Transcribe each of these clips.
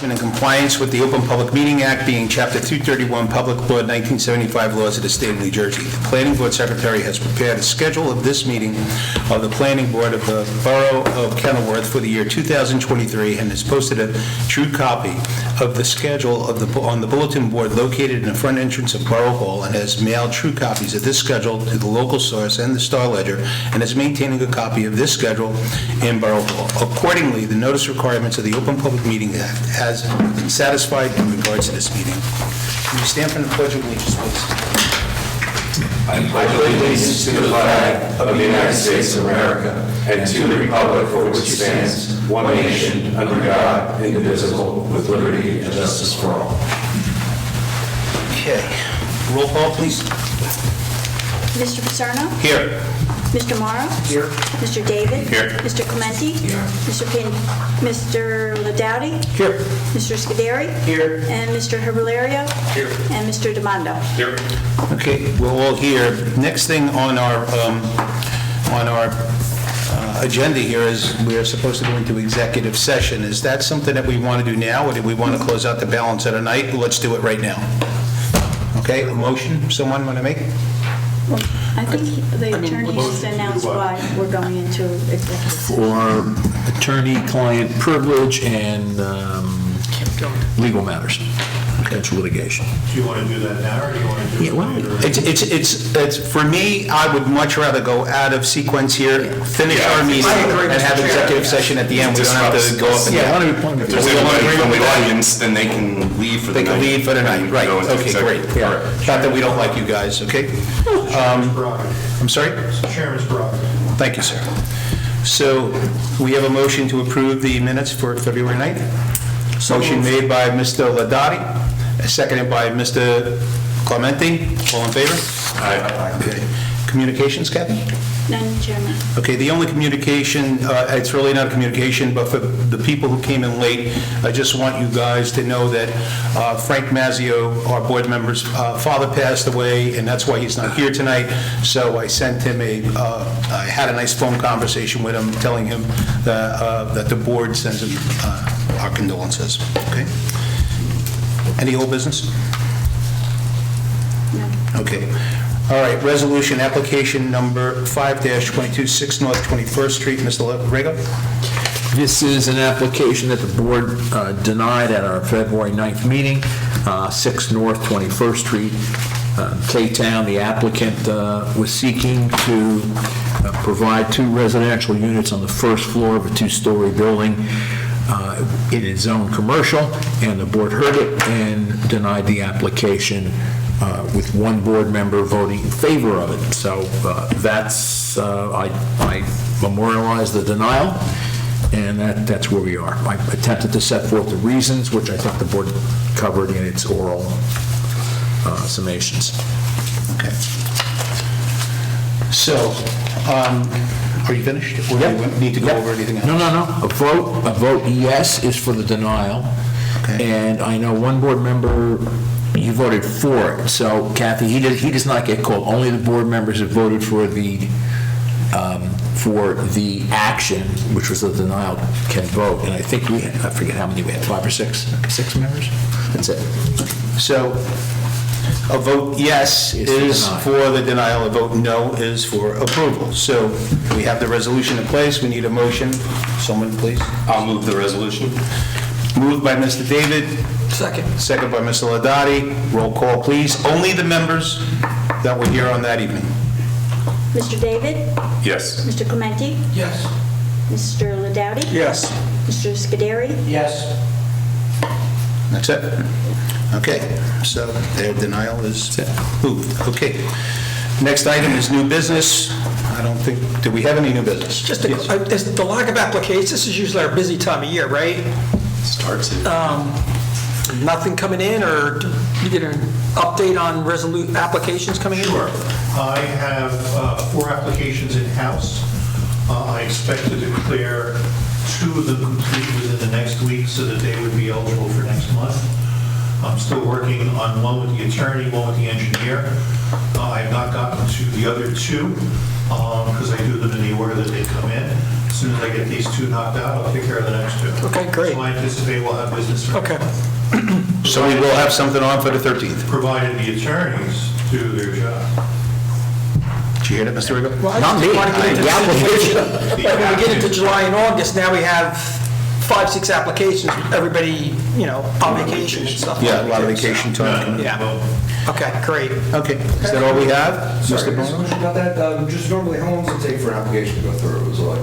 enforcement and compliance with the Open Public Meeting Act, being Chapter 231, Public Law 1975 laws of the state of New Jersey. The Planning Board Secretary has prepared a schedule of this meeting of the Planning Board of the Borough of Kenilworth for the year 2023 and has posted a true copy of the schedule on the bulletin board located in the front entrance of Borough Hall, and has mailed true copies of this schedule to the local source and the Star Ledger, and is maintaining a copy of this schedule in Borough Hall. Accordingly, the notice requirements of the Open Public Meeting Act has been satisfied in regards to this meeting. Can you stand for the Pledge of Allegiance, please? I pledge allegiance to the flag of the United States of America and to the republic for which it stands, one nation, under God, indivisible, with liberty and justice for all. Okay. Roll call, please. Mr. Paserno? Here. Mr. Morrow? Here. Mr. David? Here. Mr. Clementi? Here. Mr. Ladowdy? Here. Mr. Scuderi? Here. And Mr. Herbalario? Here. And Mr. Demando? Here. Okay, we're all here. Next thing on our agenda here is we are supposed to go into executive session. Is that something that we want to do now, or do we want to close out the balance of the night? Let's do it right now. Okay, a motion someone want to make? I think the attorney has announced why we're going into executive session. For attorney-client privilege and legal matters, potential litigation. Do you want to do that now, or do you want to do it later? It's for me, I would much rather go out of sequence here, finish our meeting, and have executive session at the end. We don't have to go up and down. If there's anybody from the audience, then they can leave for the They night. can leave for the night, right, Go into okay, great. executive. All right. Not that we don't like you guys, okay? Chairman's prerogative. I'm sorry? Chairman's prerogative. Thank you, sir. So we have a motion to approve the minutes for February 9th. Motion made by Mr. Ladati, seconded by Mr. Clementi. All in favor? Aye. Okay. Communications, Kathy? None, Chairman. Okay, the only communication, it's really not a communication, but for the people who came in late, I just want you guys to know that Frank Mazzio, our board member's father, passed away, and that's why he's not here tonight. So I sent him I had a nice phone conversation with him, telling him that the board sends him our condolences, okay? Any old business? No. Okay. All right, resolution application number 5-22, 6 North 21st Street, Mr. Rego. This is an application that the board denied at our February 9th meeting, 6 North 21st Street, K-Town. The applicant was seeking to provide 2 residential units on the first floor of a 2-story building. It is zoned commercial, and the board heard it and denied the application with 1 board member voting in favor of it. So I memorialized the denial, and that's where we are. I attempted to set forth the reasons, which I think the board covered in its oral summations. Okay. So, are you finished? Or do you need to go over anything else? No. A vote yes is for the denial. Okay. And I know 1 board member, you voted for it. So Kathy, he does not get called. Only the board members that voted for the action, which was the denial, can vote. And I think I forget how many we had, 5 or 6 members? That's it. So, a vote yes is for the denial, a vote no is for approval. So, we have the resolution in place, we need a motion. Someone, please. I'll move the resolution. Moved by Mr. David. Second. Second by Mr. Ladati. Roll call, please. Only the members that were here on that evening. Mr. David? Yes. Mr. Clementi? Yes. Mr. Ladowdy? Yes. Mr. Scuderi? Yes. That's it. Okay, so their denial is moved. Okay. Next item is new business. I don't think, do we have any new business? Just Yes. the lack of applications, this is usually our busy time of year, right? Starts it. Nothing coming in, or you get an update on applications coming in? Sure. I have 4 applications in-house. I expect to declare 2 of them complete within the next week so that they would be eligible for next month. I'm still working on one with the attorney, one with the engineer. I have not gotten to the other two, because I do them in the order that they come in. As soon as I get these two knocked out, I'll take care of the next two. Okay, great. So I anticipate we'll have business for Okay. So we will have something on for the 13th. provided the attorneys do their job. Did you hear that, Mr. Rigo? Well, I Not just me. want to get into The the application. situation. Like when we get into July and August, now we have 5, 6 applications, everybody, on vacation and stuff. Yeah, a lot of vacation time. Yeah. Okay, great. Okay, is that all we have? Sorry, Mr. just a Bono? question about that. Just normally, how long does it take for an application to go through? Is it like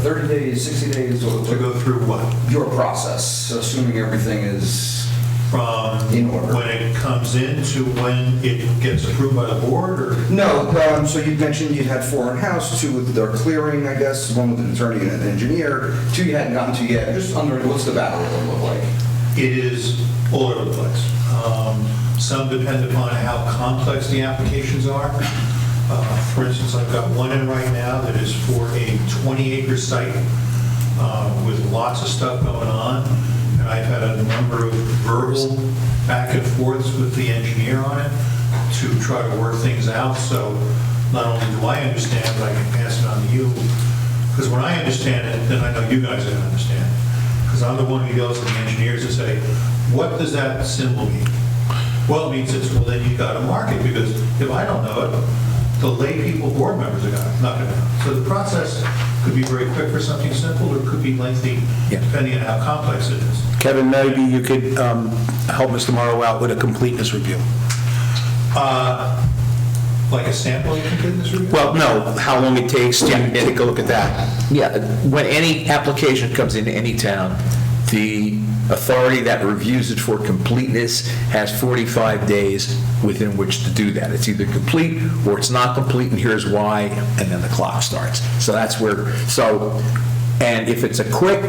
30 days, 60 days? To go through what? Your process, assuming everything is From In order. when it comes in to when it gets approved by the board, or? No, so you mentioned you had 4 in-house, 2 with their clearing, I guess, 1 with an attorney and an engineer, 2 you hadn't gotten to yet. Just wondering, what's the battle look like? It is all over the place. Some depend upon how complex the applications are. For instance, I've got one in right now that is for a 20-acre site with lots of stuff going on. And I've had a number of verbal back and forths with the engineer on it to try to work things out. So not only do I understand, but I can pass it on to you. Because when I understand it, then I know you guys are going to understand. Because I'm the one who goes to the engineers and say, what does that symbol mean? Well, it means it's, well, then you've got to mark it, because if I don't know it, the lay people, board members are not going to know. So the process could be very quick for something simple, or it could be lengthy, Yeah. depending on how complex it is. Kevin, maybe you could help Mr. Morrow out with a completeness review. Like a sampling completeness review? Well, no, how long it takes to take a look at that. Yeah, when any application comes into any town, the authority that reviews it for completeness has 45 days within which to do that. It's either complete or it's not complete, and here's why, and then the clock starts. So that's where, and if it's a quick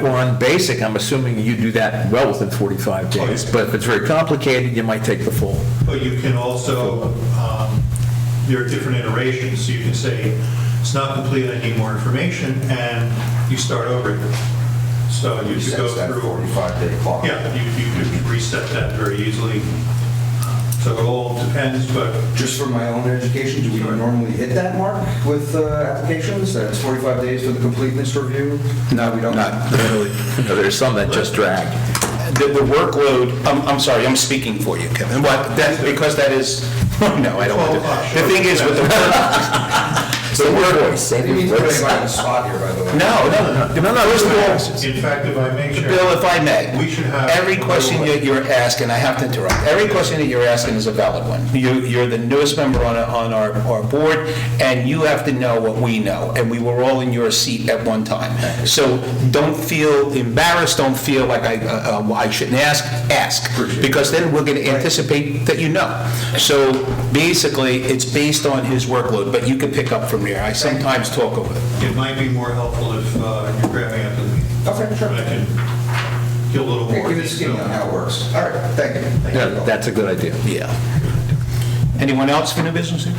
one, basic, I'm assuming you do that well within 45 days. But if it's very complicated, you might take the full. But you can also, there are different iterations, so you can say, it's not complete, I need more information, and you start over again. So you could go Sets that through. 45-day clock. Yeah, you could reset that very easily. So it all depends, but Just for my own education, do we normally hit that mark with applications? That it's 45 days for the completeness review? No, we don't. not really. There's some that just drag. The workload, I'm sorry, I'm speaking for you, Kevin. What, because that is, no, I don't want to. The thing is with the work, I didn't mean to put anybody on the spot here, by the way. No, listen, in fact, if I make sure. Bill, if I may, We should have. every question that you're asking, I have to interrupt, every question that you're asking is a valid one. You're the newest member on our board, and you have to know what we know, and we were all in your seat at one time. So don't feel embarrassed, don't feel like I shouldn't ask, because then we're going to anticipate that you know. So basically, it's based on his workload, but you can pick up from there. I sometimes talk over it. It might be more helpful if you're grabbing after the meeting. Okay, sure. And I can get a little more. Give it a skinny on how it works. All right, thank you. Yeah, that's a good idea. Yeah. Anyone else for new business here?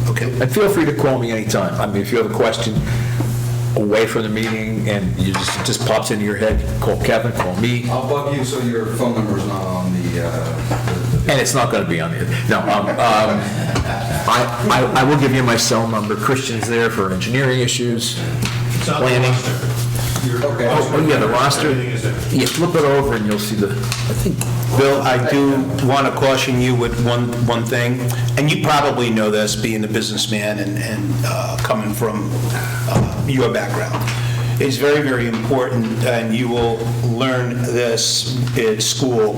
Okay. And feel free to call me anytime. I mean, if you have a question away from the meeting and you just pops into your head, call Kevin, call me, I'll bug you so your phone number is not on the and it's not going to be on the, no, I will give you my cell number. Christian's there for engineering issues, It's on the planning. roster. Your Okay. Oh, yeah, the roster. Everything is there. You flip it over and you'll see I think, Bill, I do want to caution you with one thing, and you probably know this, being a businessman and coming from your background. It's very, very important, and you will learn this at school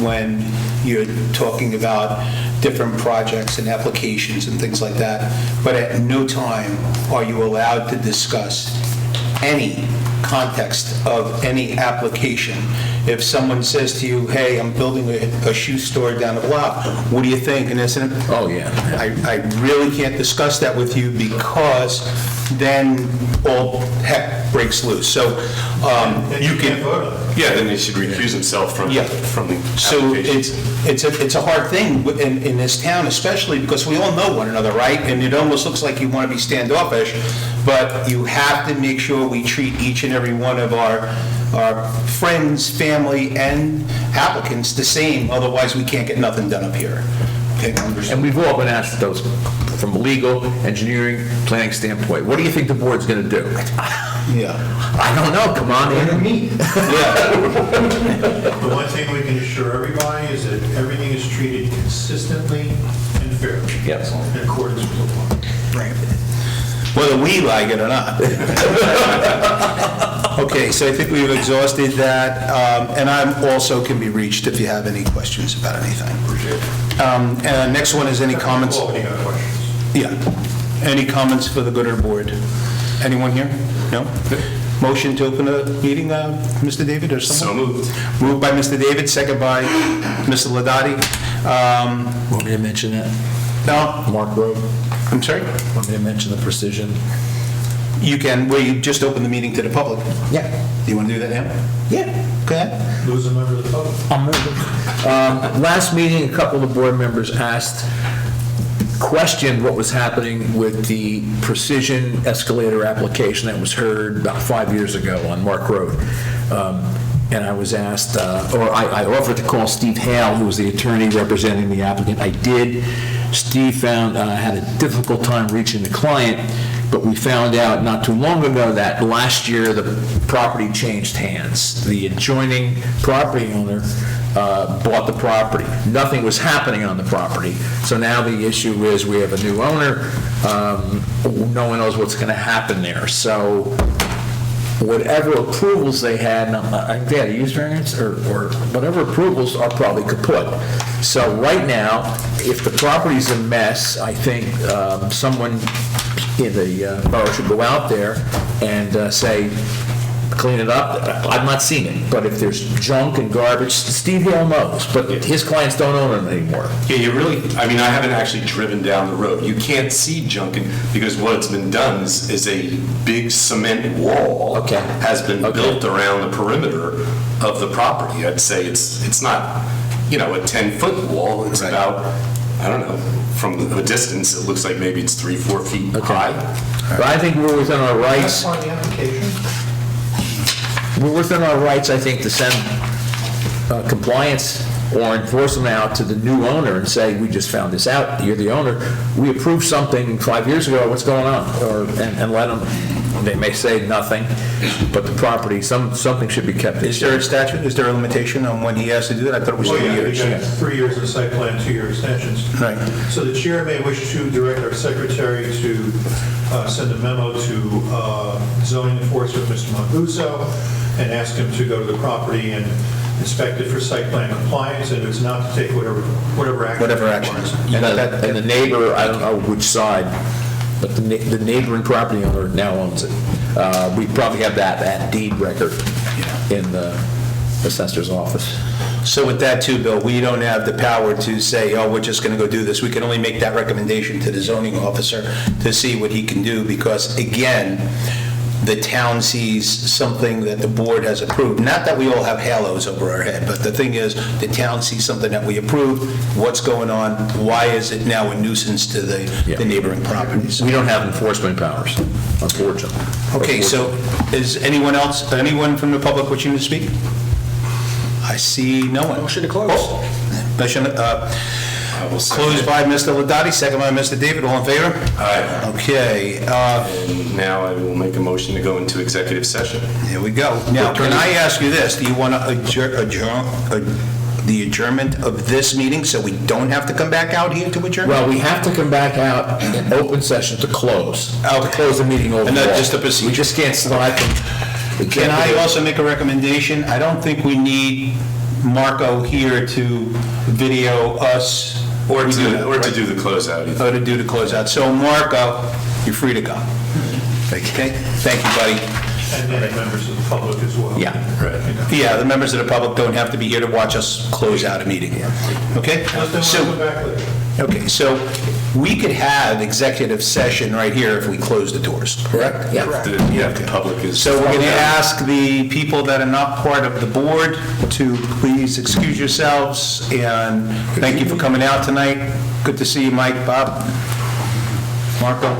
when you're talking about different projects and applications and things like that, but at no time are you allowed to discuss any context of any application. If someone says to you, hey, I'm building a shoe store down the block, what do you think? And this, oh, yeah. I really can't discuss that with you, because then all heck breaks loose. So Then you can't can, vote on it. Yeah, then he should recuse himself from the yeah. application. So it's a hard thing in this town, especially because we all know one another, right? And it almost looks like you want to be standoffish, but you have to make sure we treat each and every one of our our friends, family, and applicants the same, otherwise we can't get nothing done up here. Okay? And we've all been asked those from a legal, engineering, planning standpoint. What do you think the board's going to do? Yeah. I don't know, come on in. The one thing we can assure everybody is that everything is treated consistently and fairly. Yes. In accordance with the law. Whether we like it or not. Okay, so I think we've exhausted that, and I also can be reached if you have any questions about anything. And next one is any comments? Oh, you got questions? Yeah. Any comments for the good of the board? Anyone here? No? Motion to open the meeting, Mr. David, or someone? So moved. Moved by Mr. David, second by Mr. Ladati. Want me to mention that? No? Mark Road? I'm sorry? Want me to mention the precision? You can, well, you just opened the meeting to the public. Yeah. Do you want to do that now? Yeah. Go ahead. Who's a member of the public? Last meeting, a couple of board members questioned what was happening with the precision escalator application that was heard about 5 years ago on Mark Road. And I was asked, or I offered to call Steve Hale, who was the attorney representing the applicant. I did. Steve had a difficult time reaching the client, but we found out not too long ago that last year the property changed hands. The adjoining property owner bought the property. Nothing was happening on the property. So now the issue is we have a new owner. No one knows what's going to happen there. So whatever approvals they had, and I'm glad to use variance, or whatever approvals are probably kaput. So right now, if the property's a mess, I think someone in the borough should go out there and say, clean it up. I've not seen it, but if there's junk and garbage, Steve Hale knows, but his clients don't own it anymore. Yeah, you really, I mean, I haven't actually driven down the road. You can't see junk because what's been done is a big cement wall Okay. has been built around the perimeter of the property. I'd say it's not, a 10-foot wall. It's about, I don't know, from a distance, it looks like maybe it's 3-4 feet high. But I think we're within our rights. That's on the application? We're within our rights, I think, to send compliance or enforce them out to the new owner and say, we just found this out, you're the owner. We approved something 5 years ago, what's going on? And let them, they may say nothing, but the property, something should be kept. Is there a statute, is there a limitation on when he has to do it? I thought it was Oh, 3 yeah, years. you got 3 years of site plan, 2-year extensions. Right. So the chair may wish to direct our secretary to send a memo to zoning enforcement, Mr. Monguso, and ask him to go to the property and inspect it for site plan compliance, and if it's not, to take whatever action. Whatever action. And the neighbor, I don't know which side, but the neighboring property owner now owns it. We probably have that deed record in the assessor's office. So with that too, Bill, we don't have the power to say, oh, we're just going to go do this. We can only make that recommendation to the zoning officer to see what he can do, because again, the town sees something that the board has approved. Not that we all have halos over our head, but the thing is, the town sees something that we approved, what's going on, why is it now a nuisance to the neighboring properties? We don't have enforcement powers, unfortunately. Okay, so is anyone from the public wishing to speak? I see no one. Motion to close. Motion, I will second closed it. by Mr. Ladati, second by Mr. David, all in favor? Aye. Okay, And now I will make a motion to go into executive session. here we go. Now, can I ask you this, do you want to adjourn the adjournment of this meeting so we don't have to come back out here to adjourn? Well, we have to come back out in open session to close. Okay. To close the meeting overall. And that's just a procedure. We just can't slide from. Can I also make a recommendation? I don't think we need Marco here to video us. Or to do the closeout. either. Or to do the closeout. So Marco, you're free to go. Okay? Thank you, buddy. And then members of the public as well. Yeah. Right. Yeah, the members of the public don't have to be here to watch us close out a meeting. Okay? Let them So, come back later. okay, so we could have executive session right here if we close the doors, correct? Yeah. The public is. So we're going to ask the people that are not part of the board to please excuse yourselves, and thank you for coming out tonight. Good to see you, Mike, Bob, Marco.